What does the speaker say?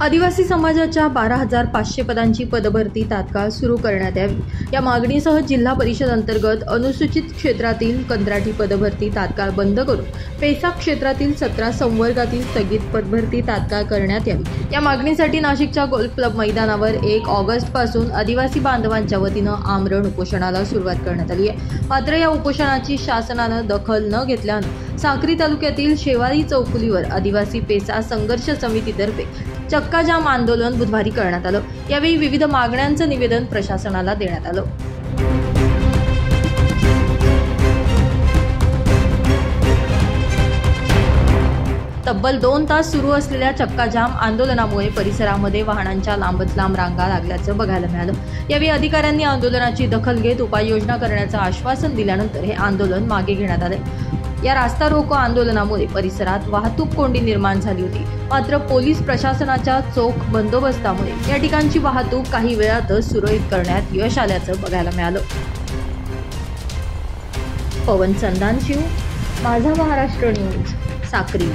आदिवासी समाजाच्या 12,500 पदांची पदभरती तात्काळ सुरू करण्यात यावी या मागणीसह जिल्हा परिषद अंतर्गत अनुसूचित क्षेत्रातील कंत्राटी पदभरती तात्काळ बंद करून पेसा क्षेत्रातील 17 संवर्गातील स्थगित पदभरती तात्काळ करण्यात यावी या मागणीसाठी नाशिकच्या गोल्फ क्लब मैदानावर 1 ऑगस्ट पासून आदिवासी बांधवांच्या वतीनं आमरण उपोषणाला सुरुवात करण्यात आली आहे। मात्र या उपोषणाची शासनानं दखल न घेतल्यानं साक्री तालुक्यातील शेवाळी चौफुलीवर आदिवासी पेसा संघर्ष समितीतर्फे चक्का जाम आंदोलन बुधवारी करण्यात आलं। यावेळी विविध मागण्यांचं निवेदन प्रशासनाला देण्यात आलं। तब्बल 2 तास सुरू असलेल्या चक्का जाम आंदोलनामुळे परिसरामध्ये वाहनांच्या लांबच लांब रांगा लागल्याचं बघायला मिळालं। यावेळी अधिकाऱ्यांनी आंदोलनाची दखल घेत उपाययोजना करण्याचं आश्वासन दिल्यानंतर हे आंदोलन मागे घेण्यात आले। या रास्ता रोको आंदोलनामुळे परिसरात वाहतूक कोंडी निर्माण झाली होती। मात्र पोलीस प्रशासनाच्या चोख बंदोबस्तामुळे या ठिकाणची वाहतूक काही वेळातच सुरळीत करण्यात यश आल्याचं बघायला मिळालं। पवन संधानशिव, माझा महाराष्ट्र न्यूज, साक्री।